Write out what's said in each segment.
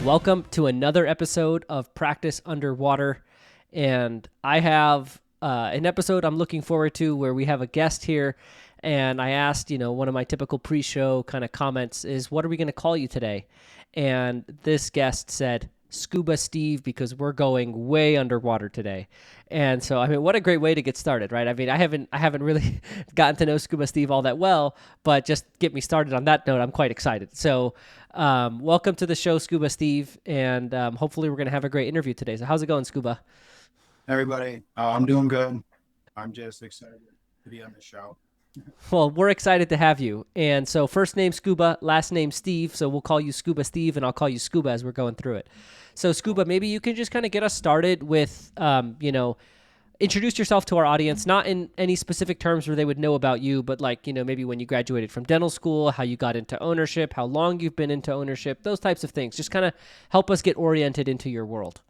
welcome to another episode of Practice Underwater. And I have an episode I'm looking forward to where we have a guest here. And I asked, one of my typical pre show kind of comments is, what are we going to call you today? And this guest said, Scuba Steve, because we're going way underwater today. And so, what a great way to get started, right? I haven't really gotten to know Scuba Steve all that well, but just get me started on that note, I'm quite excited. So, welcome to the show, Scuba Steve, and hopefully we're going to have a great interview today. So, how's it going, Scuba? Everybody, I'm doing good. I'm just excited to be on the show. Well, we're excited to have you. And so, first name Scuba, last name Steve. So, we'll call you Scuba Steve, and I'll call you Scuba as we're going through it. So, Cool. Scuba, maybe you can just kind of get us started with, introduce yourself to our audience, not in any specific terms where they would know about you, but like, maybe when you graduated from dental school, how you got into ownership, how long you've been into ownership, those types of things. Just kind of help us get oriented into your world.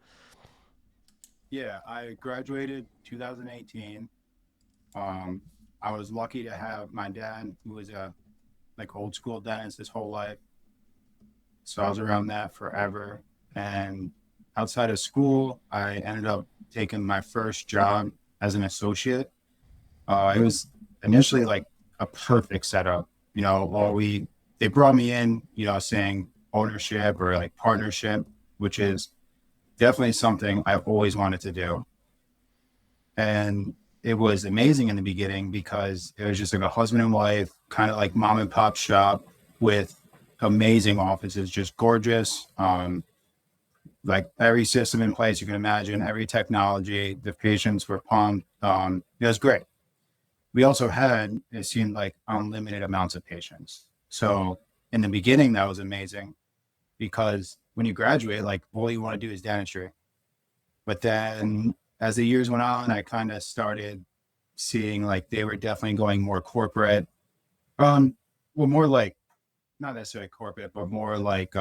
Yeah, I graduated 2018. Um, I was lucky to have my dad, who was a old school dentist his whole life. So I was around that forever. And outside of school, I ended up taking my first job as an associate. It was initially like a perfect setup. They brought me in, saying ownership or like partnership, which is definitely something I've always wanted to do. And it was amazing in the beginning because it was just like a husband and wife, kind of like mom and pop shop with amazing offices, just gorgeous. Like every system in place you can imagine, every technology, the patients were pumped. It was great. We also had, it seemed like unlimited amounts of patients. So in the beginning, that was amazing because when you graduate, like all you want to do is dentistry. But then as the years went on, I kind of started seeing like they were definitely going more corporate. Um, well, more like not necessarily corporate, but more like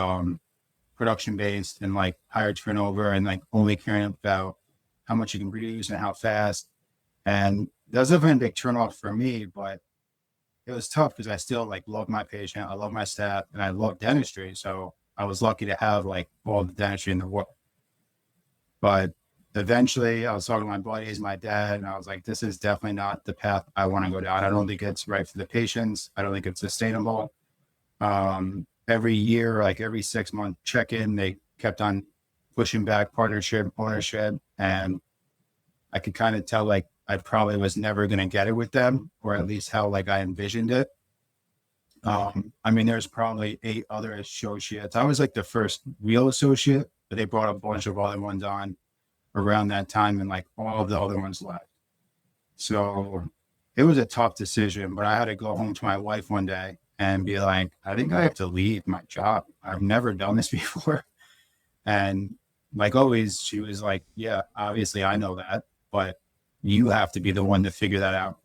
production based and like higher turnover and like only caring about how much you can produce and how fast. And that was definitely a big turn off for me, but it was tough because I still like love my patient, I love my staff, and I love dentistry. So I was lucky to have like all the dentistry in the world. But eventually, I was talking to my buddies, my dad, and I was like, this is definitely not the path I want to go down. I don't think it's right for the patients. I don't think it's sustainable. Every year, like every 6 month check in, they kept on pushing back partnership, ownership. And I could kind of tell like I probably was never going to get it with them, or at least how like I envisioned it. There's probably 8 other associates. I was like the first real associate, but they brought a bunch of other ones on around that time, and like all of the other ones left. So it was a tough decision, but I had to go home to my wife one day and be like, I think I have to leave my job. I've never done this before. And like always, she was like, yeah, obviously I know that, but you have to be the one to figure that out.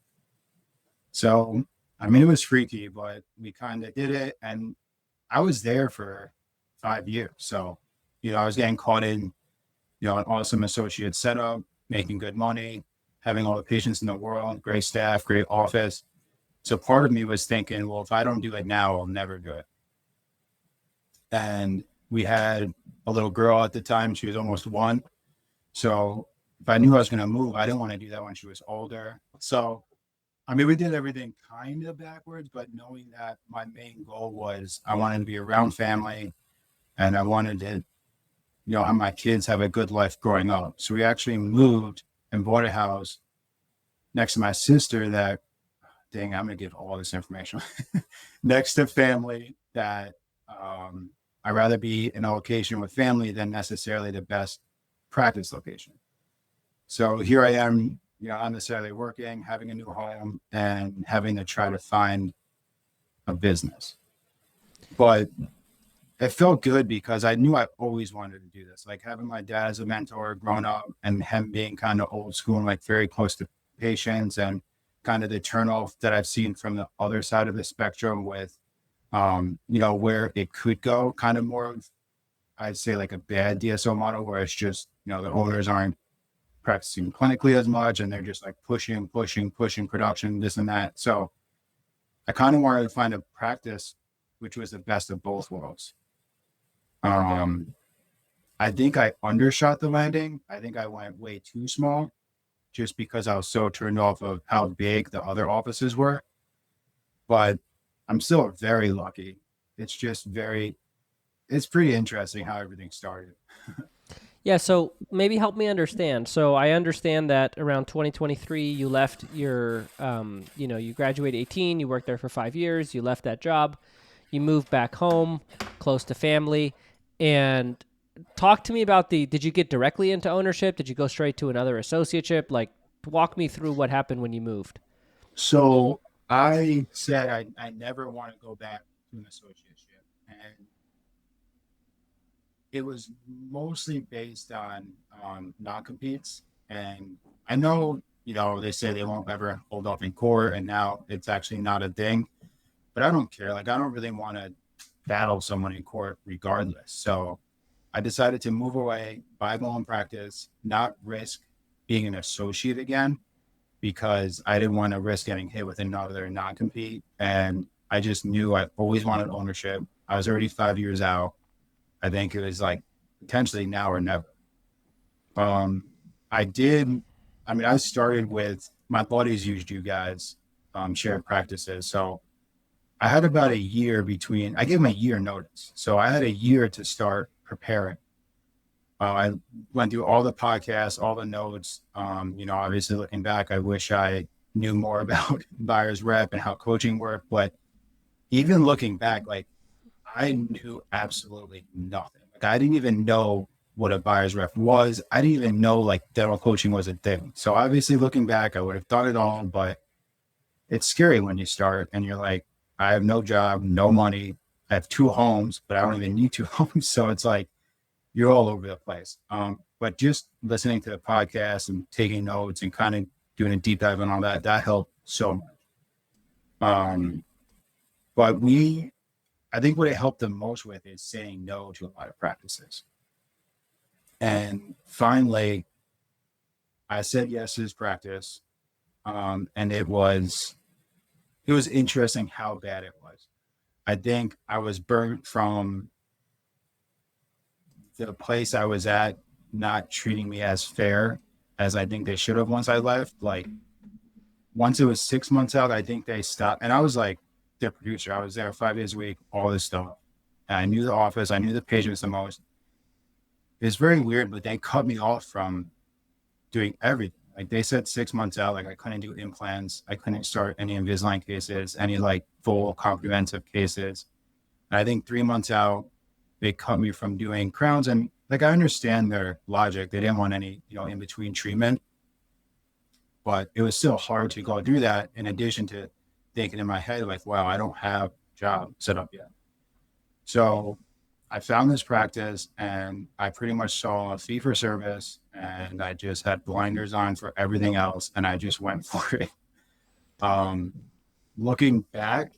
So, it was freaky, but we kind of did it. And I was there for 5 years. So, I was getting caught in, an awesome associate setup, making good money, having all the patients in the world, great staff, great office. So part of me was thinking, well, if I don't do it now, I'll never do it. And we had a little girl at the time. She was almost 1. So if I knew I was going to move, I didn't want to do that when she was older. So, we did everything kind of backwards, but knowing that my main goal was I wanted to be around family and I wanted to, have my kids have a good life growing up. So we actually moved and bought a house next to my sister that, dang, I'm going to give all this information next to family that I'd rather be in a location with family than necessarily the best practice location. So here I am, not necessarily working, having a new home, and having to try to find a business. But it felt good because I knew I always wanted to do this. Like having my dad as a mentor growing up and him being kind of old school and like very close to patients, and kind of the turnoff that I've seen from the other side of the spectrum with, where it could go, kind of more of, I'd say like a bad DSO model where it's just, the owners aren't practicing clinically as much and they're just like pushing production, this and that. So I kind of wanted to find a practice which was the best of both worlds. Um, I think I undershot the landing. I think I went way too small just because I was so turned off of how big the other offices were. But I'm still very lucky. It's just it's pretty interesting how everything started. Yeah, so maybe help me understand. So I understand that around 2023, you left your, you graduated 18, you worked there for 5 years, you left that job, you moved back home, close to family, and talk to me about did you get directly into ownership? Did you go straight to another associateship? Like, walk me through what happened when you moved. So I said I never want to go back to an associateship. And it was mostly based on non-competes. And I know, they say they won't ever hold up in court, and now it's actually not a thing. But I don't care. Like, I don't really want to battle someone in court regardless. So I decided to move away, buy my own practice, not risk being an associate again because I didn't want to risk getting hit with another non-compete. And I just knew I always wanted ownership. I was already 5 years out. I think it was like potentially now or never. Um, I did. I mean, I started with my buddies used you guys, shared practices. So I had about a year between. I gave them a year notice, so I had a year to start preparing. I went through all the podcasts, all the notes. Obviously looking back, I wish I knew more about buyer's rep and how coaching worked. But even looking back, like I knew absolutely nothing. Like I didn't even know what a buyer's rep was. I didn't even know like dental coaching was a thing. So obviously looking back, I would have done it all, but it's scary when you start and you're like, I have no job, no money. I have two homes, but I don't even need two homes. So it's like you're all over the place. But just listening to the podcast and taking notes and kind of doing a deep dive and all that, that helped so much. Um, but I think what it helped the most with is saying no to a lot of practices. And finally, I said yes to his practice. And it was interesting how bad it was. I think I was burnt from the place I was at not treating me as fair as I think they should have once I left. Like once it was 6 months out, I think they stopped. And I was like their producer. I was there 5 days a week, all this stuff. And I knew the office, I knew the patients the most. It's very weird, but they cut me off from doing everything. Like they said 6 months out, like I couldn't do implants, I couldn't start any Invisalign cases, any like full comprehensive cases. And I think 3 months out, they cut me from doing crowns. And like I understand their logic. They didn't want any, in between treatment, but it was still hard to go do that in addition to thinking in my head, like, wow, I don't have a job set up yet. So I found this practice and I pretty much saw a fee for service and I just had blinders on for everything else and I just went for it. Um, Looking back,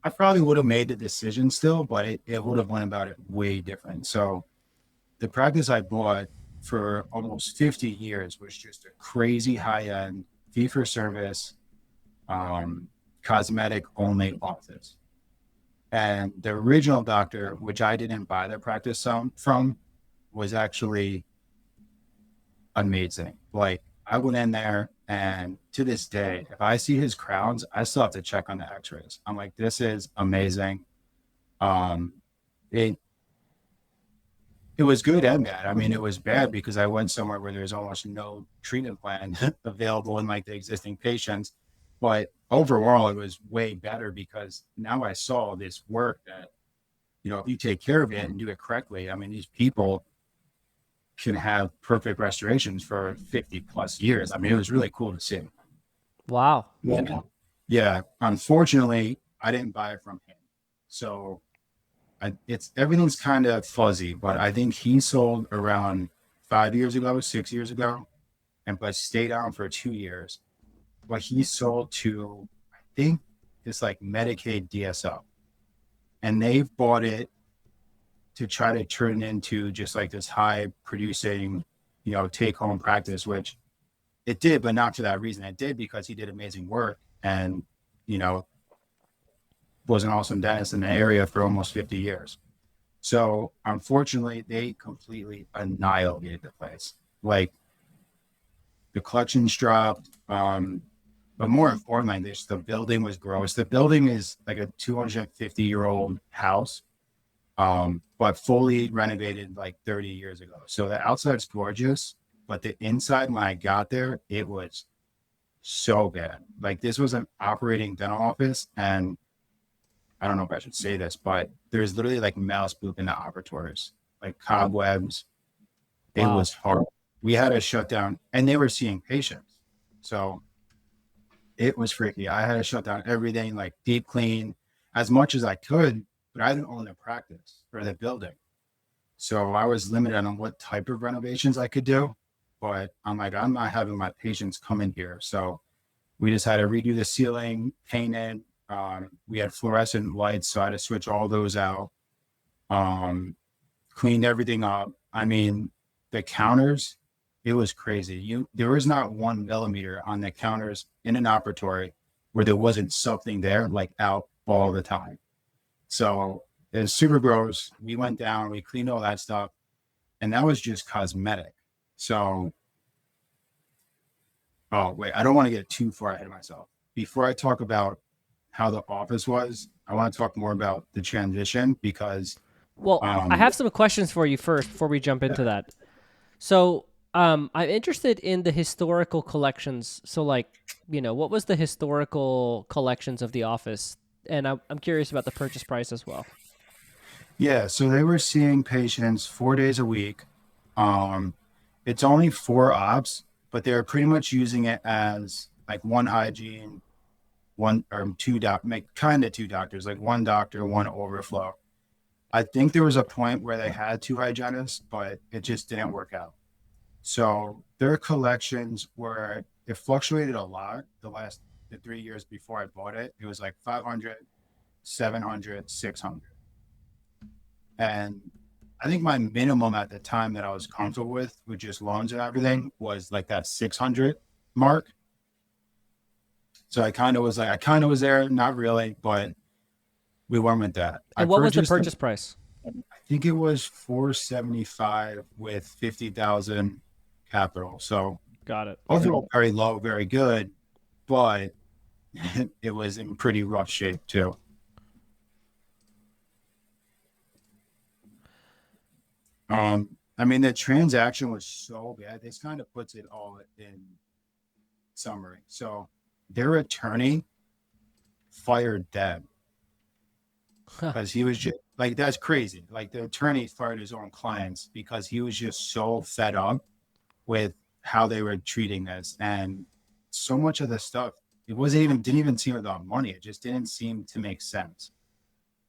I probably would have made the decision still, but it would have went about it way different. So the practice I bought for almost 50 years was just a crazy high end fee for service, um, cosmetic only office. And the original doctor, which I didn't buy the practice from, was actually amazing. Like I went in there and to this day, if I see his crowns, I still have to check on the x-rays. I'm like, this is amazing. Um, it it was good and bad. I mean, it was bad because I went somewhere where there's almost no treatment plan available in like the existing patients. But overall, it was way better because now I saw this work that, if you take care of it and do it correctly, I mean, these people can have perfect restorations for 50 plus years. I mean, it was really cool to see. Wow. Yeah. Yeah. Unfortunately, I didn't buy it from him. So it's everything's kind of fuzzy, but I think he sold around 5 years ago, 6 years ago, and but stayed on for 2 years. But he sold to, I think, it's like Medicaid DSO, and they've bought it to try to turn it into just like this high producing, take home practice, which it did, but not for that reason. It did because he did amazing work and, you know, was an awesome dentist in the area for almost 50 years. So unfortunately, they completely annihilated the place. Like the collections dropped. But more importantly, the building was gross. The building is like a 250-year-old house, but fully renovated like 30 years ago. So the outside's gorgeous, but the inside, when I got there, it was so bad. Like this was an operating dental office, and I don't know if I should say this, but there's literally like mouse poop in the operatories, like cobwebs. It Wow. was horrible. We had to shut down, and they were seeing patients. So it was freaky. I had to shut down everything, like deep clean as much as I could, but I didn't own the practice or the building. So I was limited on what type of renovations I could do. But I'm like, I'm not having my patients come in here. So we just had to redo the ceiling, paint it. We had fluorescent lights, so I had to switch all those out. Um, Cleaned everything up. I mean, the counters, it was crazy. There was not 1 millimeter on the counters in an operatory where there wasn't something there, like out all the time. So it's super gross. We went down, we cleaned all that stuff, and that was just cosmetic. So, oh wait, I don't want to get too far ahead of myself. Before I talk about how the office was, I want to talk more about the transition because Well, I um have some questions for you first before we jump into that. So, I'm interested in the historical collections. So, like, what was the historical collections of the office? And I'm curious about the purchase price as well. yeah, so they were seeing patients 4 days a week. Um, it's only 4 ops, but they're pretty much using it as like one hygiene, one or two make kind of two doctors, like one doctor, one overflow. I think there was a point where they had two hygienists, but it just didn't work out. So their collections were it fluctuated a lot the 3 years before I bought it. It was like 500, 700, 600. And I think my minimum at the time that I was comfortable with just loans and everything was like that 600 mark. So I kind of was there, not really, but we went with that. I And what was the purchased, purchase price? I think it was 475 with 50,000 capital. So Got it. overall, very low, very good, but it was in pretty rough shape too. I mean, the transaction was so bad. This kind of puts it all in summary. So their attorney fired them because he was just like, that's crazy. Like the attorney fired his own clients because he was just so fed up with how they were treating this. And so much of the stuff, didn't even seem about money. It just didn't seem to make sense.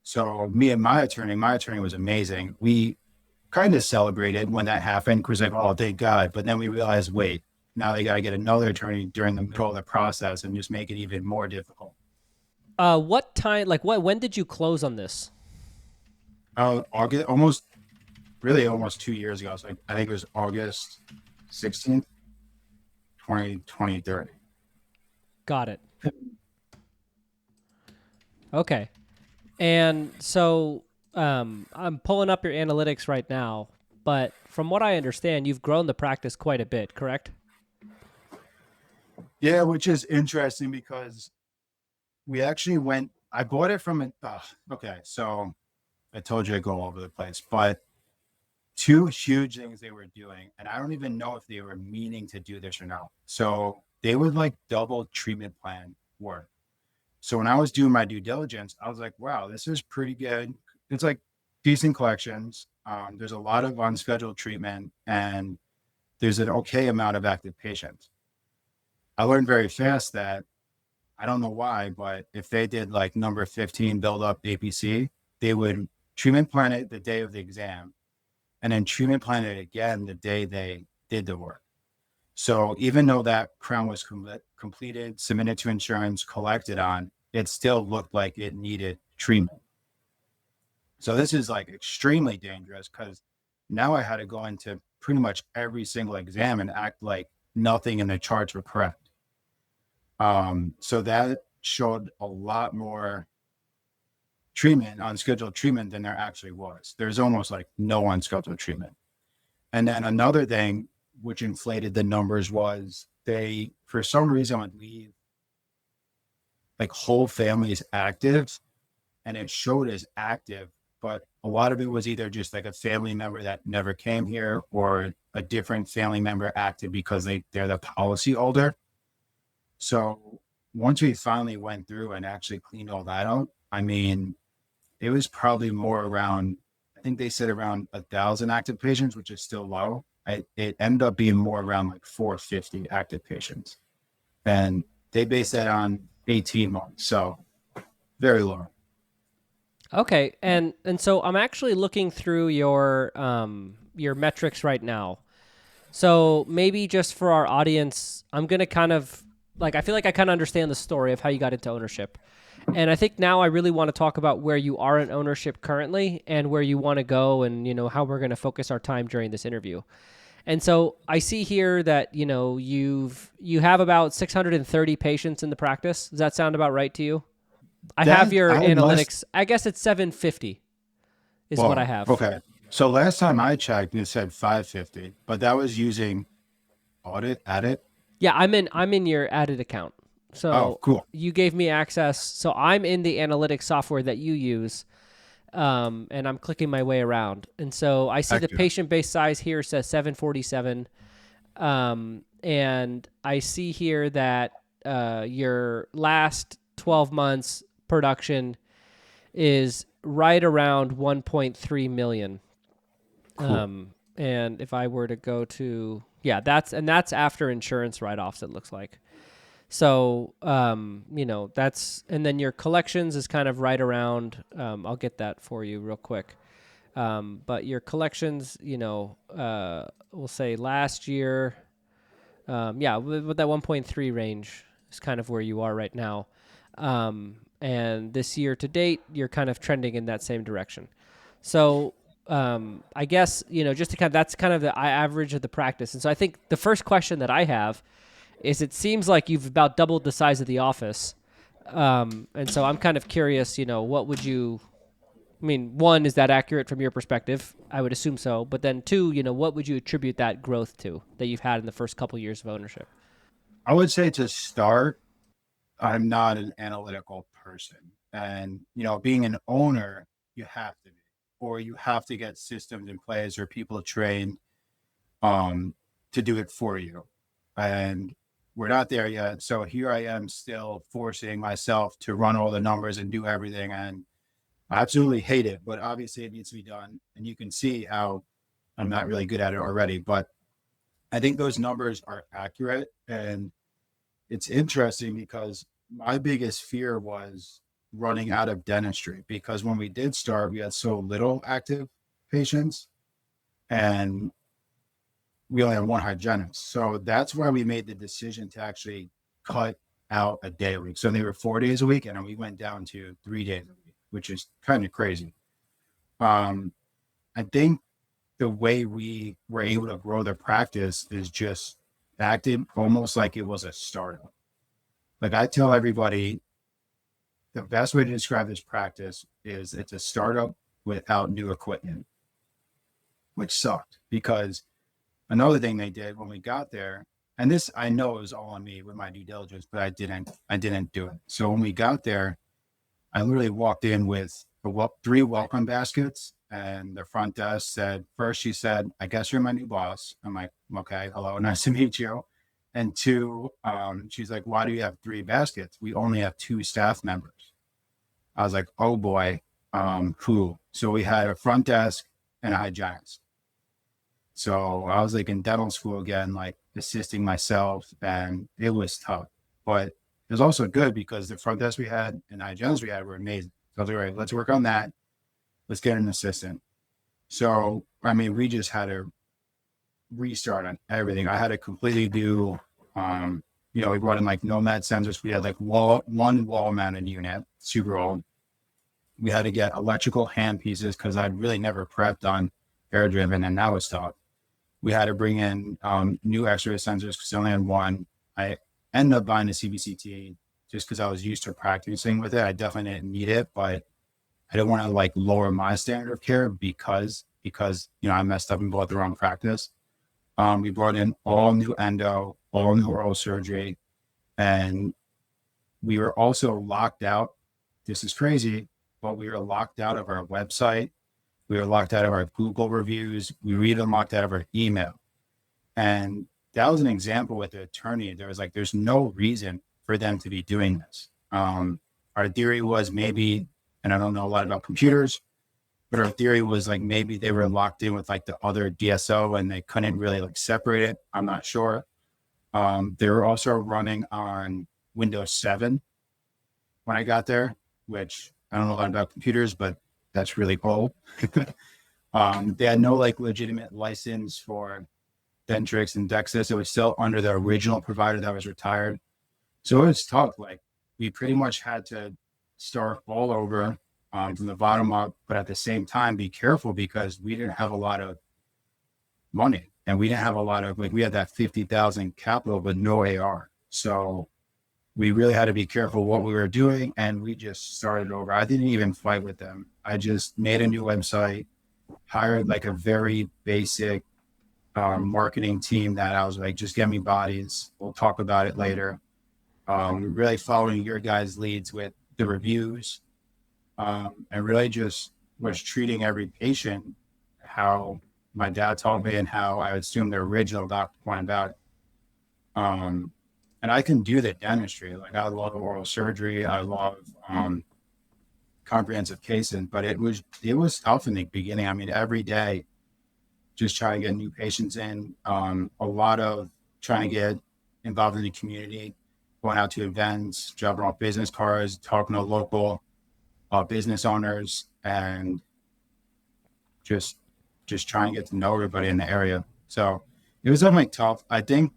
So me and my attorney was amazing. We kind of celebrated when that happened because like, oh, thank God. But then we realized, wait, now they got to get another attorney during the middle of the process and just make it even more difficult. What time? Like, when did you close on this? August, almost 2 years ago. So I think it was August 16th, 2023. Got it. Okay. And so, I'm pulling up your analytics right now, but from what I understand, you've grown the practice quite a bit, correct? Yeah, which is interesting because I bought it from okay. So I told you I go all over the place, but two huge things they were doing, and I don't even know if they were meaning to do this or not. So they would like double treatment plan work. So when I was doing my due diligence, I was like, wow, this is pretty good. It's like decent collections. There's a lot of unscheduled treatment, and there's an okay amount of active patients. I learned very fast that I don't know why, but if they did like number 15 build up APC, they would treatment plan it the day of the exam and then treatment plan it again the day they did the work. So even though that crown was completed, submitted to insurance, collected on, it still looked like it needed treatment. So this is like extremely dangerous because now I had to go into pretty much every single exam and act like nothing in the charts were correct. So that showed a lot more treatment, unscheduled treatment than there actually was. There's almost like no unscheduled treatment. And then another thing which inflated the numbers was they, for some reason, would leave like whole families active, and it showed as active, but a lot of it was either just like a family member that never came here or a different family member active because they're the policy holder. So once we finally went through and actually cleaned all that out, I mean, it was probably more around, I think they said around 1,000 active patients, which is still low. It ended up being more around like 450 active patients. And they based that on 18 months. So very low. Okay, and so I'm actually looking through your metrics right now. So maybe just for our audience, I'm gonna kind of like I feel like I kind of understand the story of how you got into ownership, and I think now I really want to talk about where you are in ownership currently and where you want to go, and how we're gonna focus our time during this interview. And so I see here that you have about 630 patients in the practice. Does that sound about right to you? I have That your I must analytics. I guess it's 750 is what I Whoa. have. Okay. So last time I checked, it said 550, but that was using Audit. Yeah, I'm in your added account. Oh, So cool. you gave me access. So I'm in the analytics software that you use, and I'm clicking my way around. And so I see the Heck yeah. patient base size here says 747, and I see here that your last 12 months production is right around 1.3 million. Cool. And if I were to go to, yeah, that's after insurance write-offs, it looks like. So, that's, and then your collections is kind of right around, I'll get that for you real quick. But your collections, we'll say last year, yeah, with that 1.3 range is kind of where you are right now. And this year to date, you're kind of trending in that same direction. So, I guess, just to kind of, that's kind of the average of the practice. And so I think the first question that I have is it seems like you've about doubled the size of the office. And so I'm kind of curious, what would you, I mean, one, is that accurate from your perspective? I would assume so. But then two, what would you attribute that growth to that you've had in the first couple years of ownership? I would say to start, I'm not an analytical person. And, being an owner, you have to be, or you have to get systems in place or people trained um, to do it for you. And we're not there yet. So here I am still forcing myself to run all the numbers and do everything. And I absolutely hate it, but obviously it needs to be done. And you can see how I'm not really good at it already. But I think those numbers are accurate. And it's interesting because my biggest fear was running out of dentistry because when we did start, we had so little active patients and we only had one hygienist. So that's why we made the decision to actually cut out a day a week. So they were 4 days a week, and then we went down to 3 days a week, which is kind of crazy. Um, I think the way we were able to grow the practice is just acted almost like it was a startup. Like I tell everybody, the best way to describe this practice is it's a startup without new equipment, which sucked because another thing they did when we got there, and this I know it was all on me with my due diligence, but I didn't do it. So when we got there, I literally walked in with three welcome baskets, and the front desk said, first she said, "I guess you're my new boss." I'm like, "Okay, hello, nice to meet you." And two, she's like, "Why do you have three baskets? We only have two staff members." I was like, "Oh boy, who?" So we had a front desk and a hygienist. So I was like in dental school again, like assisting myself, and it was tough. But it was also good because the front desk we had and the hygienists we had were amazing. So I was like, all right, let's work on that. Let's get an assistant. So I mean, we just had to restart on everything. I had to completely do we brought in like nomad sensors. We had like one wall mounted unit, super old. We had to get electrical hand pieces because I'd really never prepped on air driven, and that was tough. We had to bring in new X-ray sensors because I only had one. I ended up buying a CBCT just because I was used to practicing with it. I definitely didn't need it, but I didn't want to like lower my standard of care because I messed up and bought the wrong practice. We brought in all new endo, all new oral surgery, and we were also locked out. This is crazy, but we were locked out of our website. We were locked out of our Google reviews. We were even locked out of our email. And that was an example with the attorney. There was like, there's no reason for them to be doing this. Our theory was maybe, and I don't know a lot about computers, but our theory was like maybe they were locked in with like the other DSO and they couldn't really like separate it. I'm not sure. They were also running on Windows 7 when I got there, which I don't know a lot about computers, but that's really cool. They had no like legitimate license for Dentrix and Dexis. It was still under the original provider that was retired. So it was tough. Like we pretty much had to start all over from the bottom up, but at the same time, be careful because we didn't have a lot of money and we didn't have a lot of like, we had that 50,000 capital, but no AR. So we really had to be careful what we were doing. And we just started over. I didn't even fight with them. I just made a new website, hired like a very basic marketing team that I was like, just get me bodies. We'll talk about it later. Really following your guys' leads with the reviews, and really just was treating every patient how my dad taught me and how I assume the original doctor went about it. And I can do the dentistry. Like I love oral surgery. I love comprehensive cases, but it was tough in the beginning. I mean, every day just trying to get new patients in, a lot of trying to get involved in the community, going out to events, dropping off business cards, talking to local business owners, and just trying to get to know everybody in the area. So it was definitely tough. I think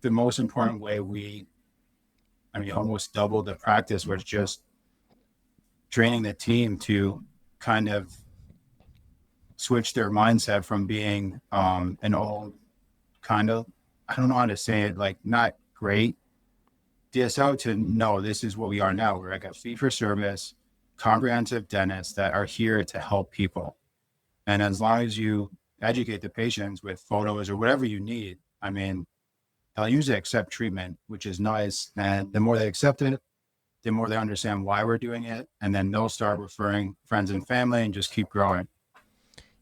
the most important way almost doubled the practice was just training the team to kind of switch their mindset from being an old kind of, I don't know how to say it, like not great DSO to no, this is what we are now. We're like a fee for service, comprehensive dentists that are here to help people. And as long as you educate the patients with photos or whatever you need, I mean, they'll usually accept treatment, which is nice. And the more they accept it, the more they understand why we're doing it. And then they'll start referring friends and family and just keep growing.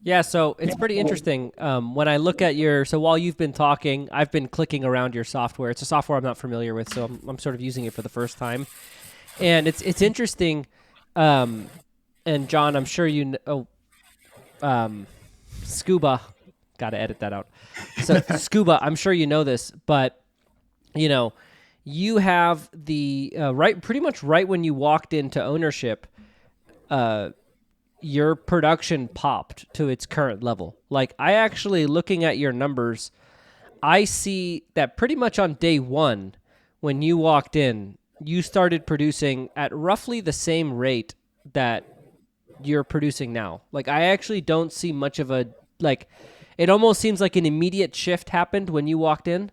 Yeah, so it's pretty interesting. When I look at so while you've been talking, I've been clicking around your software. It's a software I'm not familiar with, so I'm sort of using it for the first time. And it's interesting. And John, I'm sure you know, Scuba, got to edit that out. So Scuba, I'm sure you know this, but you know, you have the pretty much right when you walked into ownership, your production popped to its current level. Like I actually looking at your numbers, I see that pretty much on day one, when you walked in, you started producing at roughly the same rate that you're producing now. Like I actually don't see much of a like it almost seems like an immediate shift happened when you walked in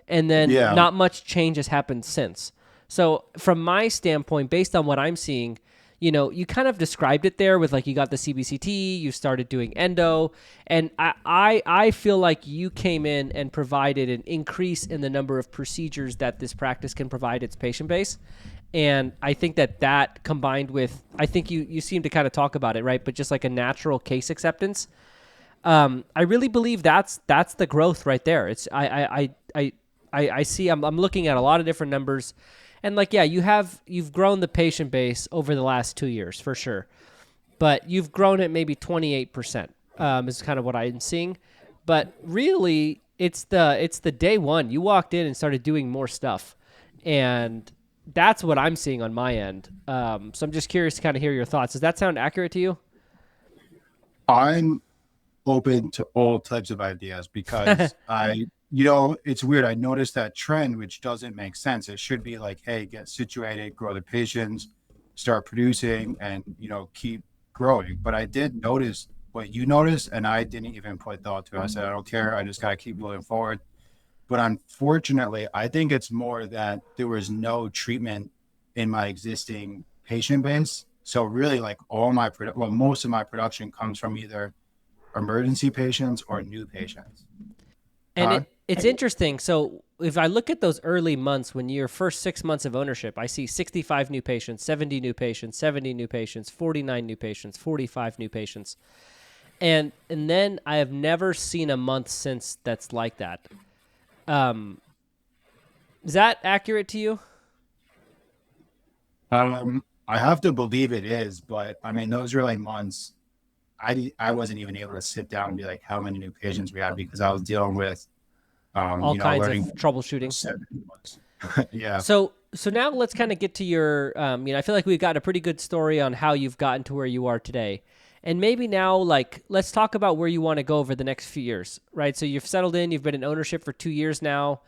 and then Yeah. not much change has happened since. So from my standpoint, based on what I'm seeing, you kind of described it there with like you got the CBCT, you started doing endo, and I feel like you came in and provided an increase in the number of procedures that this practice can provide its patient base. And I think that combined with, I think you seem to kind of talk about it, right? But just like a natural case acceptance, I really believe that's the growth right there. It's I see I'm looking at a lot of different numbers, and like yeah, you've grown the patient base over the last 2 years for sure, but you've grown it maybe 28%, is kind of what I'm seeing. But really, it's the day one you walked in and started doing more stuff, and that's what I'm seeing on my end. So I'm just curious to kind of hear your thoughts. Does that sound accurate to you? I'm open to all types of ideas because it's weird. I noticed that trend, which doesn't make sense. It should be like, hey, get situated, grow the patients, start producing, and, keep growing. But I did notice what you noticed, and I didn't even put thought to it. I said, I don't care. I just got to keep moving forward. But unfortunately, I think it's more that there was no treatment in my existing patient base. So really, like most of my production comes from either emergency patients or new patients. And Todd? it's interesting. So if I look at those early months, when your first 6 months of ownership, I see 65 new patients, 70 new patients, 70 new patients, 49 new patients, 45 new patients. And then I have never seen a month since that's like that. Um, is that accurate to you? I have to believe it is, but I mean, those early months, I wasn't even able to sit down and be like, how many new patients we had because I was dealing with, All kinds of learning troubleshooting. 7 months. Yeah. So now let's kind of get to your. I feel like we've got a pretty good story on how you've gotten to where you are today, and maybe now like let's talk about where you want to go over the next few years, right? So you've settled in, you've been in ownership for 2 years now.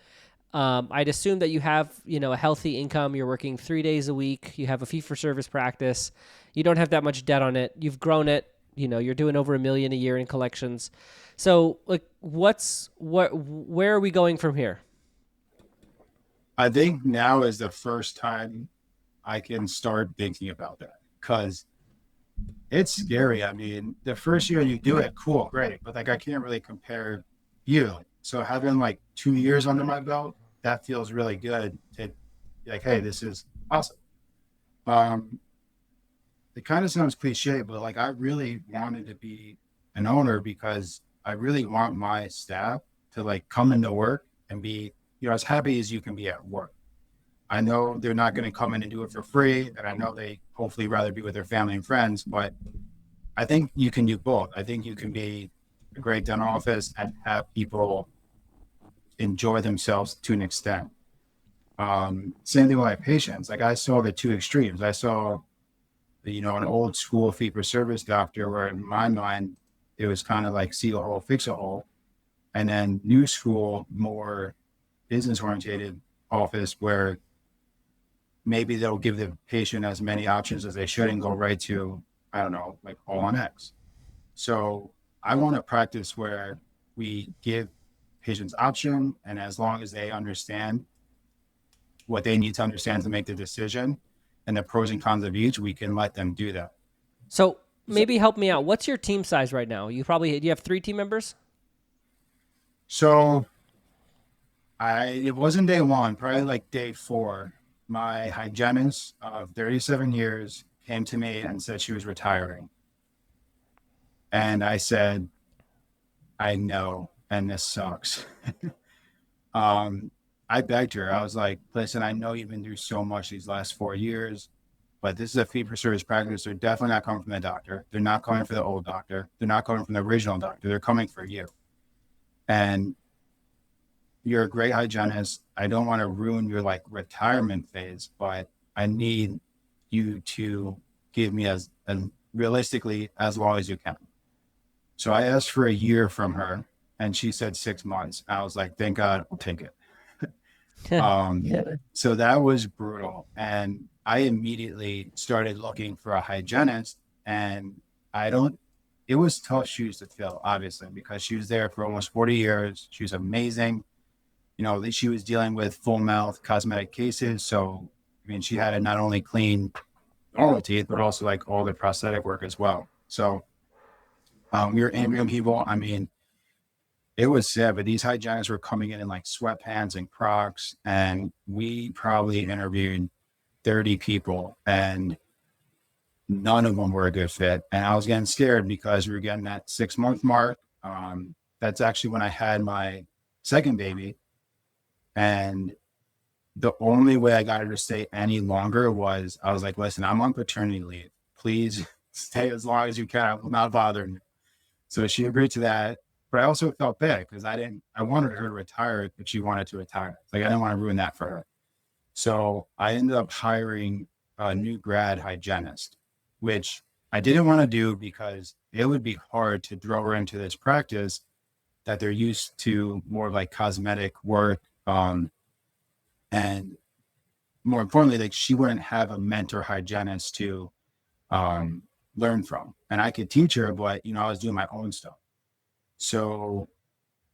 I'd assume that you have a healthy income. You're working 3 days a week. You have a fee for service practice. You don't have that much debt on it. You've grown it. You're doing over $1 million a year in collections. So like, where are we going from here? I think now is the first time I can start thinking about that because it's scary. I mean, the first year you do it, cool, great, but like I can't really compare you. So having like 2 years under my belt, that feels really good. To like, hey, this is awesome. Um, it kind of sounds cliche, but like I really wanted to be an owner because I really want my staff to like come into work and be, as happy as you can be at work. I know they're not going to come in and do it for free, and I know they hopefully rather be with their family and friends, but I think you can do both. I think you can be a great dental office and have people enjoy themselves to an extent. Same thing with my patients. Like I saw the two extremes. I saw, an old school fee for service doctor where in my mind, it was kind of like see a hole, fix a hole. And then new school, more business oriented office where maybe they'll give the patient as many options as they should and go right to, I don't know, like all on X. So I want to practice where we give patients option, and as long as they understand what they need to understand to make the decision and the pros and cons of each, we can let them do that. So maybe help me out. What's your team size right now? You have 3 team members. So it wasn't day one, probably like day four. My hygienist of 37 years came to me and said she was retiring. And I said, I know, and this sucks. um, I begged her. I was like, listen, I know you've been through so much these last 4 years, but this is a fee for service practice. They're definitely not coming from the doctor. They're not coming for the old doctor. They're not coming from the original doctor. They're coming for you. And you're a great hygienist. I don't want to ruin your like retirement phase, but I need you to give me as realistically as long as you can. So I asked for a year from her and she said 6 months. I was like, thank God, I'll take it. So that was brutal. And I immediately started looking for a hygienist. And I don't, it was tough shoes to fill, obviously, because she was there for almost 40 years. She was amazing. She was dealing with full mouth cosmetic cases. So, I mean, she had to not only clean normal teeth, but also like all the prosthetic work as well. So we were interviewing people. I mean, it was sad, but these hygienists were coming in like sweatpants and Crocs, and we probably interviewed 30 people, and none of them were a good fit. And I was getting scared because we were getting that 6 month mark. That's actually when I had my second baby, and the only way I got her to stay any longer was I was like, listen, I'm on paternity leave. Please stay as long as you can. I will not bother you. So she agreed to that. But I also felt bad because I wanted her to retire if she wanted to retire. Like I didn't want to ruin that for her. So I ended up hiring a new grad hygienist, which I didn't want to do because it would be hard to throw her into this practice that they're used to more like cosmetic work. And more importantly, like she wouldn't have a mentor hygienist to um, learn from. And I could teach her, but I was doing my own stuff. So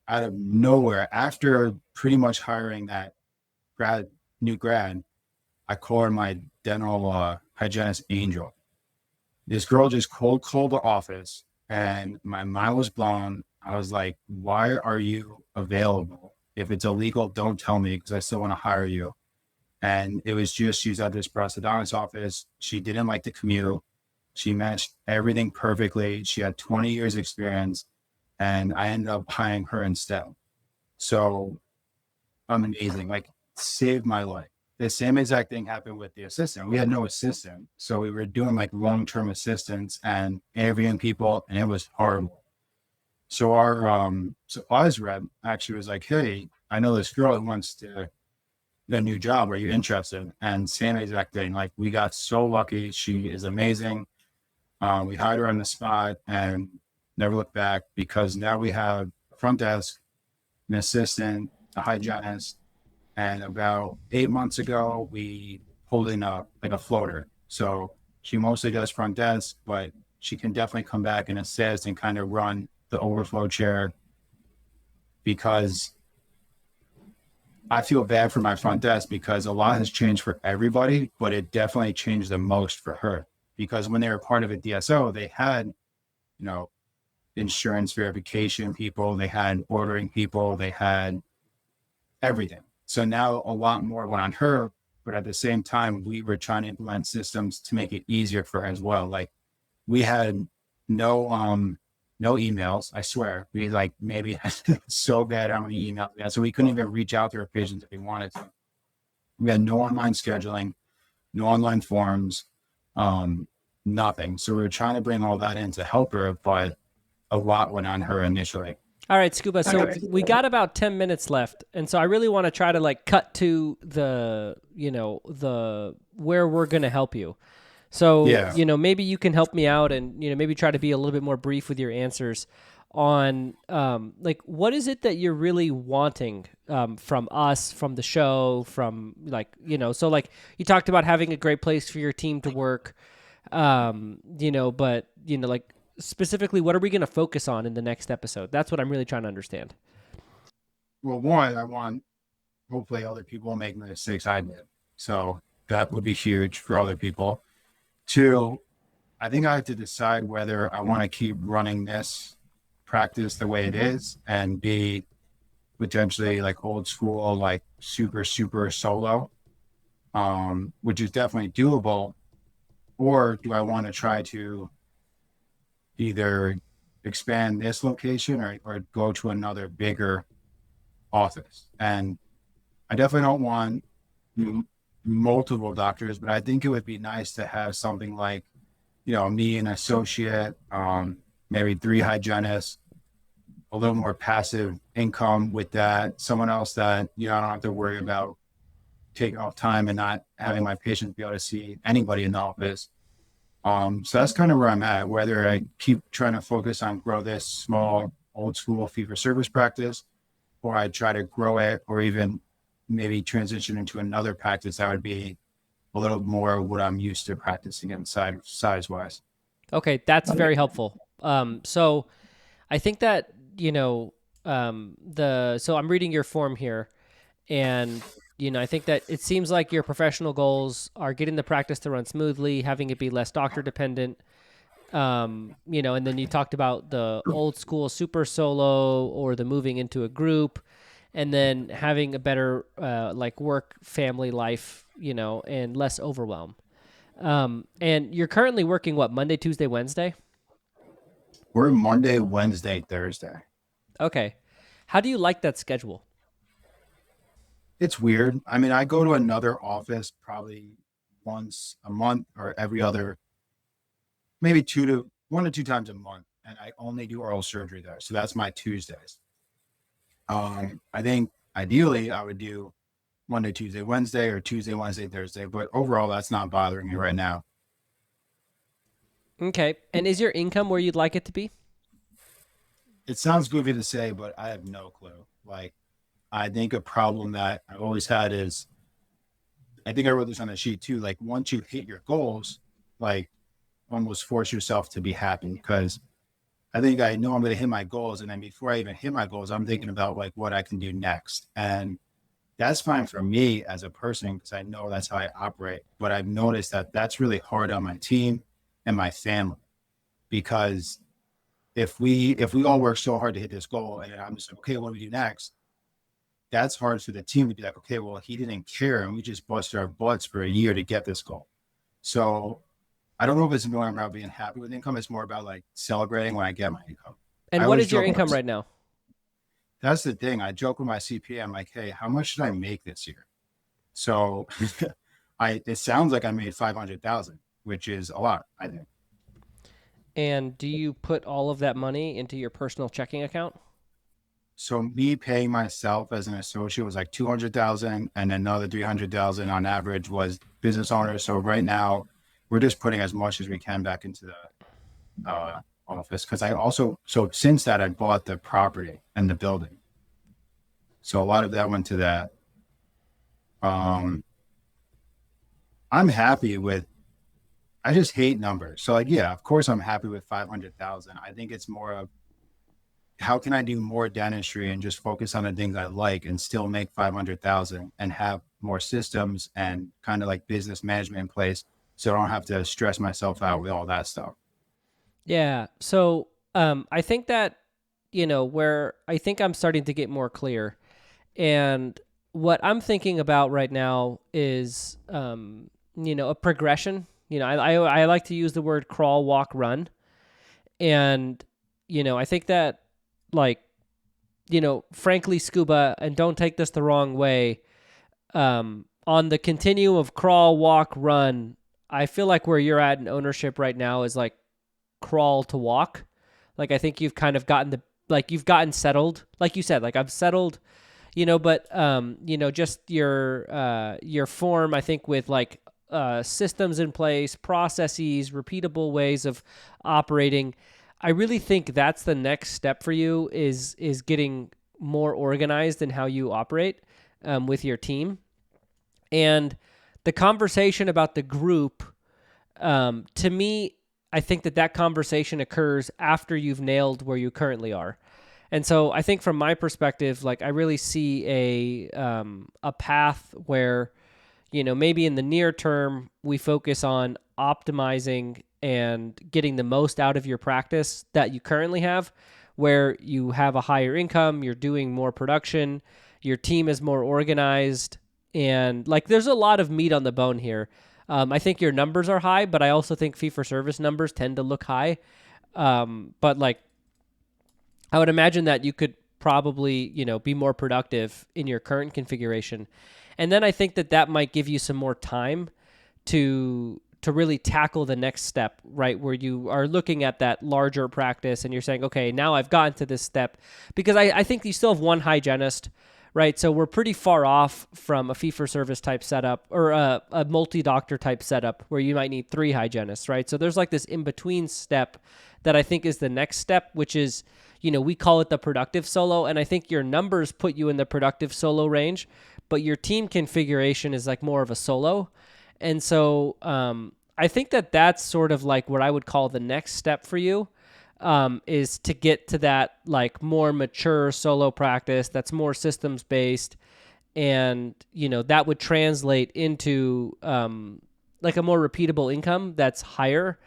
out of nowhere, after pretty much hiring that new grad, I call her my dental hygienist angel. This girl just cold called the office, and my mind was blown. I was like, why are you available? If it's illegal, don't tell me because I still want to hire you. And it was just, she's at this prosthodontist office. She didn't like the commute. She matched everything perfectly. She had 20 years experience, and I ended up hiring her instead. So amazing, like saved my life. The same exact thing happened with the assistant. We had no assistant. So we were doing like long-term assistants and interviewing people, and it was horrible. So our supplies rep actually was like, hey, I know this girl who wants to get a new job. Are you interested? And same exact thing. Like we got so lucky. She is amazing. We hired her on the spot and never looked back because now we have a front desk, an assistant, a hygienist, and about 8 months ago, we pulled in a floater. So she mostly does front desk, but she can definitely come back and assist and kind of run the overflow chair because I feel bad for my front desk because a lot has changed for everybody, but it definitely changed the most for her because when they were part of a DSO, they had, you know, insurance verification people, they had ordering people, they had everything. So now a lot more went on her, but at the same time, we were trying to implement systems to make it easier for her as well. Like we had no emails. I swear, we like maybe so bad how many emails we had, so we couldn't even reach out to our patients if we wanted to. We had no online scheduling, no online forms, nothing. So we were trying to bring all that in to help her, but a lot went on her initially. All right, Scuba. So we got about 10 minutes left. And so I really want to try to like cut to the, the where we're going to help you. So, Yeah. maybe you can help me out and, maybe try to be a little bit more brief with your answers on like what is it that you're really wanting from us, from the show, from like, so like you talked about having a great place for your team to work. But like specifically, what are we going to focus on in the next episode? That's what I'm really trying to understand. Well, one, I want hopefully other people make the mistakes I did. So that would be huge for other people. Two, I think I have to decide whether I want to keep running this practice the way it is and be potentially like old school, like super, super solo, which is definitely doable. Or do I want to try to either expand this location or go to another bigger office? And I definitely don't want multiple doctors, but I think it would be nice to have something like, me, an associate, maybe three hygienists, a little more passive income with that, someone else that, I don't have to worry about taking off time and not having my patients be able to see anybody in the office. So that's kind of where I'm at, whether I keep trying to focus on grow this small old school fee for service practice, or I try to grow it, or even maybe transition into another practice that would be a little more what I'm used to practicing inside size wise. Okay, that's very helpful. So I think that, so I'm reading your form here, and I think that it seems like your professional goals are getting the practice to run smoothly, having it be less doctor dependent. And then you talked about the old school super solo or the moving into a group, and then having a better like work family life, and less overwhelm. And you're currently working what, Monday, Tuesday, Wednesday? We're Monday, Wednesday, Thursday. Okay. How do you like that schedule? It's weird. I mean, I go to another office probably once a month or every other, maybe 1 to 2 times a month. And I only do oral surgery there. So that's my Tuesdays. I think ideally I would do Monday, Tuesday, Wednesday, or Tuesday, Wednesday, Thursday. But overall, that's not bothering me right now. Okay. And is your income where you'd like it to be? It sounds goofy to say, but I have no clue. Like, I think a problem that I've always had is I think I wrote this on the sheet too. Like, once you hit your goals, like, almost force yourself to be happy because I think I know I'm going to hit my goals. And then before I even hit my goals, I'm thinking about like what I can do next. And that's fine for me as a person because I know that's how I operate. But I've noticed that that's really hard on my team and my family. Because if we all work so hard to hit this goal, and I'm just like, okay, what do we do next? That's hard for the team to be like, okay, well, he didn't care, and we just busted our butts for a year to get this goal. So I don't know if it's more about being happy with income. It's more about like celebrating when I get my income. I And what always is your joke income about, right now? that's the thing. I joke with my CPA. I'm like, hey, how much should I make this year? So it sounds like I made 500,000, which is a lot, I think. And do you put all of that money into your personal checking account? So me paying myself as an associate was like 200,000, and another 300,000 on average was business owners. So right now we're just putting as much as we can back into the office, because I also, so since that, I bought the property and the building. So a lot of that went to that. Um, I'm happy with, I just hate numbers. So like, yeah, of course I'm happy with 500,000. I think it's more of how can I do more dentistry and just focus on the things I like and still make 500,000 and have more systems and kind of like business management in place, so I don't have to stress myself out with all that stuff. Yeah. So I think that, where I think I'm starting to get more clear. And what I'm thinking about right now is, a progression. I like to use the word crawl, walk, run. And, I think that, like, frankly, Scuba, and don't take this the wrong way, on the continuum of crawl, walk, run, I feel like where you're at in ownership right now is like crawl to walk. Like I think you've kind of gotten you've gotten settled. Like you said, like I've settled, but just your form, I think with like systems in place, processes, repeatable ways of operating. I really think that's the next step for you is getting more organized in how you operate with your team. And the conversation about the group, to me, I think that conversation occurs after you've nailed where you currently are. And so I think from my perspective, like I really see a path where, maybe in the near term we focus on optimizing and getting the most out of your practice that you currently have, where you have a higher income, you're doing more production, your team is more organized, and like there's a lot of meat on the bone here. I think your numbers are high, but I also think fee for service numbers tend to look high. But like I would imagine that you could probably, be more productive in your current configuration. And then I think that might give you some more time to really tackle the next step, right? Where you are looking at that larger practice and you're saying, okay, now I've gotten to this step, because I think you still have one hygienist, right? So we're pretty far off from a fee for service type setup or a multi doctor type setup where you might need three hygienists, right? So there's like this in between step that I think is the next step, which is, we call it the productive solo. And I think your numbers put you in the productive solo range, but your team configuration is like more of a solo. And so I think that's sort of like what I would call the next step for you, is to get to that like more mature solo practice that's more systems based. And, that would translate into like a more repeatable income that's higher.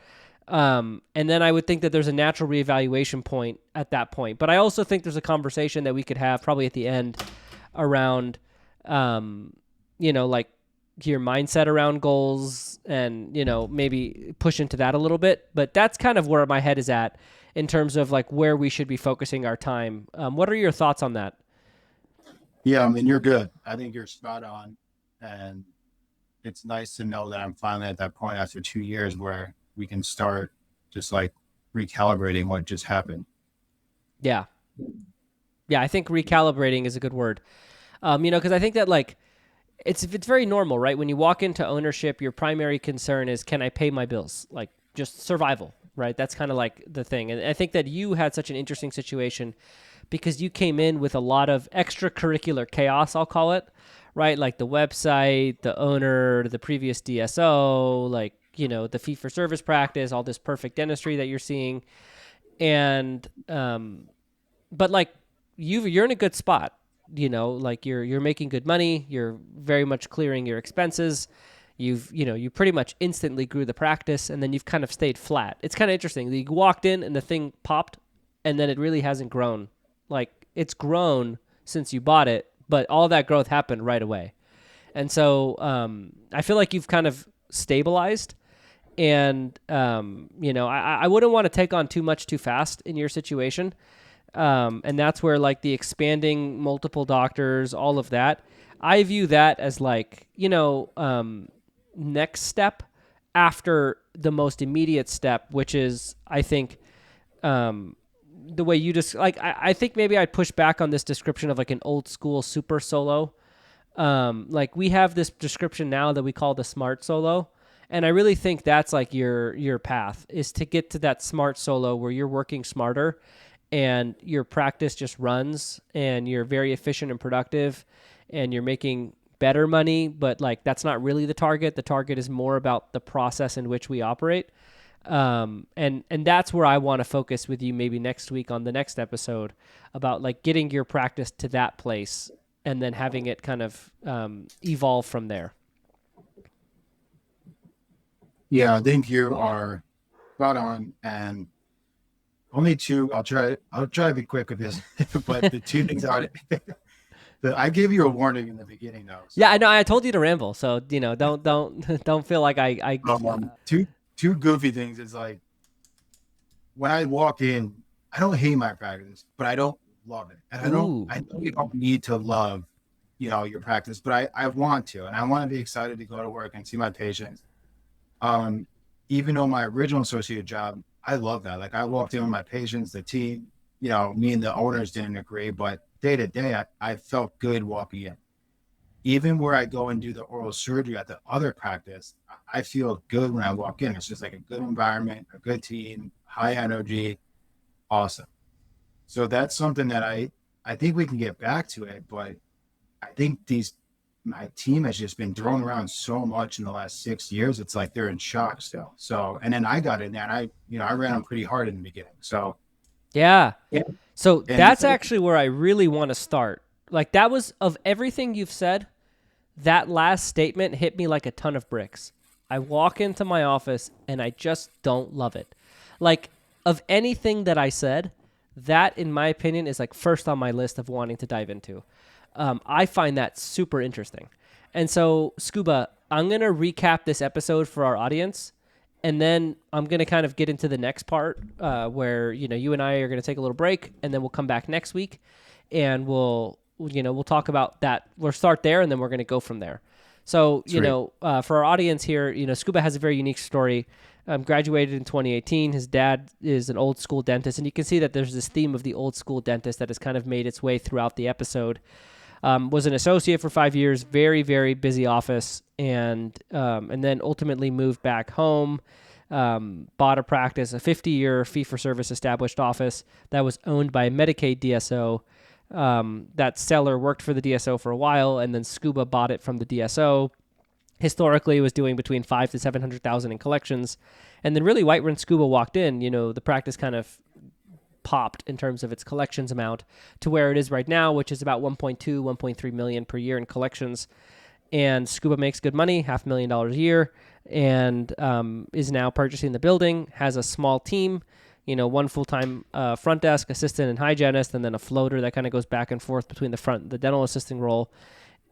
And then I would think that there's a natural reevaluation point at that point. But I also think there's a conversation that we could have probably at the end around, like your mindset around goals and, maybe push into that a little bit. But that's kind of where my head is at in terms of like where we should be focusing our time. What are your thoughts on that? Yeah, I mean, you're good. I think you're spot on. And it's nice to know that I'm finally at that point after 2 years where we can start just like recalibrating what just happened. Yeah. Yeah. I think recalibrating is a good word. Because I think that like, it's very normal, right? When you walk into ownership, your primary concern is, can I pay my bills? Like just survival, right? That's kind of like the thing. And I think that you had such an interesting situation because you came in with a lot of extracurricular chaos, I'll call it, right? Like the website, the owner, the previous DSO, like, the fee for service practice, all this perfect dentistry that you're seeing. And, but like you're in a good spot, like you're making good money, you're very much clearing your expenses, you pretty much instantly grew the practice, and then you've kind of stayed flat. It's kind of interesting. You walked in and the thing popped, and then it really hasn't grown. Like it's grown since you bought it, but all that growth happened right away. And so I feel like you've kind of stabilized. And, I wouldn't want to take on too much too fast in your situation. And that's where like the expanding multiple doctors, all of that, I view that as like, next step after the most immediate step, which is, I think, the way you just like, I think maybe I'd push back on this description of like an old school super solo. Like we have this description now that we call the smart solo. And I really think that's like your path is to get to that smart solo where you're working smarter and your practice just runs and you're very efficient and productive and you're making better money, but like that's not really the target. The target is more about the process in which we operate. And that's where I want to focus with you maybe next week on the next episode about like getting your practice to that place and then having it kind of evolve from there. Yeah, I think you are spot on. And only two, I'll try to be quick with this, but the two things are, I gave you a warning in the beginning though. So, Yeah, I know. I told you to ramble, so don't don't feel like I. two goofy things is like when I walk in, I don't hate my practice, but I don't love it. And I know you don't need to love, your practice, but I want to, and I want to be excited to go to work and see my patients. Even though my original associate job, I love that. Like I walked in with my patients, the team, me and the owners didn't agree, but day to day, I felt good walking in. Even where I go and do the oral surgery at the other practice, I feel good when I walk in. It's just like a good environment, a good team, high energy, awesome. So that's something that I think we can get back to it, but I think my team has just been thrown around so much in the last 6 years. It's like they're in shock still. So, and then I got in there and I ran them pretty hard in the beginning. So, Yeah. yeah. So And it's that's like, actually where I really want to start. Like that was of everything you've said, that last statement hit me like a ton of bricks. I walk into my office and I just don't love it. Like of anything that I said, that in my opinion is like first on my list of wanting to dive into. I find that super interesting. And so, Scuba, I'm going to recap this episode for our audience. And then I'm going to kind of get into the next part where, you and I are going to take a little break. And then we'll come back next week. And we'll talk about that. We'll start there and then we're going to go from there. So, sweet. For our audience here, Scuba has a very unique story. Graduated in 2018. His dad is an old school dentist. And you can see that there's this theme of the old school dentist that has kind of made its way throughout the episode. Was an associate for 5 years, very, very busy office, and then ultimately moved back home, bought a practice, a 50-year fee-for-service established office that was owned by Medicaid DSO. That seller worked for the DSO for a while, and then Scuba bought it from the DSO. Historically, it was doing between $500,000 to $700,000 in collections, and then really, right when Scuba walked in, the practice kind of popped in terms of its collections amount to where it is right now, which is about 1.2, 1.3 million per year in collections. And Scuba makes good money, $500,000 a year, and is now purchasing the building, has a small team, one full-time front desk assistant and hygienist, and then a floater that kind of goes back and forth between the front, the dental assisting role.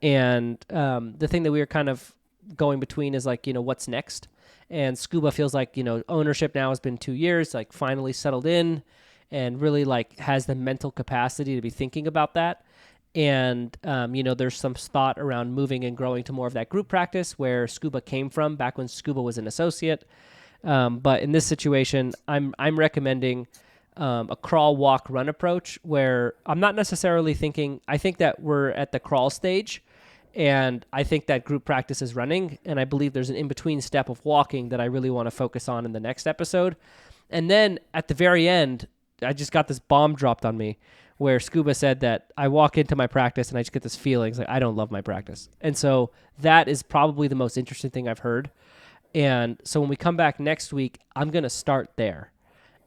And the thing that we are kind of going between is like, what's next? And Scuba feels like, ownership now has been 2 years, like finally settled in, and really like has the mental capacity to be thinking about that. And, there's some thought around moving and growing to more of that group practice where Scuba came from back when Scuba was an associate. But in this situation, I'm recommending a crawl, walk, run approach where I'm not necessarily thinking, I think that we're at the crawl stage and I think that group practice is running. And I believe there's an in-between step of walking that I really want to focus on in the next episode. And then at the very end, I just got this bomb dropped on me where Scuba said that I walk into my practice and I just get this feeling like I don't love my practice. And so that is probably the most interesting thing I've heard. And so when we come back next week, I'm going to start there.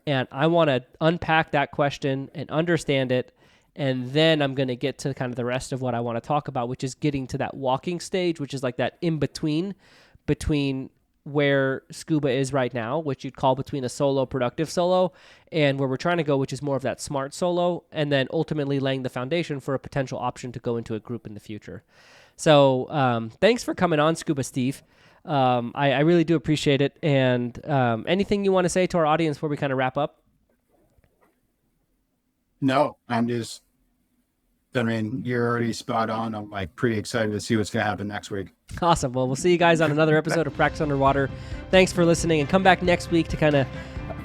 And I want to unpack that question and understand it. And then I'm going to get to kind of the rest of what I want to talk about, which is getting to that walking stage, which is like that in between between where scuba is right now, which you'd call between a solo productive solo, and where we're trying to go, which is more of that smart solo, and then ultimately laying the foundation for a potential option to go into a group in the future. So thanks for coming on, Scuba Steve. I really do appreciate it. And anything you want to say to our audience before we kind of wrap up? No, I mean, you're already spot on. I'm like pretty excited to see what's going to happen next week. Awesome. Well, we'll see you guys on another episode of Practice Underwater. Thanks for listening, and come back next week to kind of,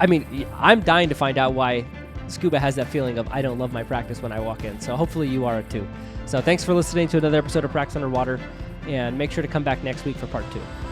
I mean, I'm dying to find out why scuba has that feeling of I don't love my practice when I walk in. So hopefully you are too. So thanks for listening to another episode of Practice Underwater, and make sure to come back next week for part 2.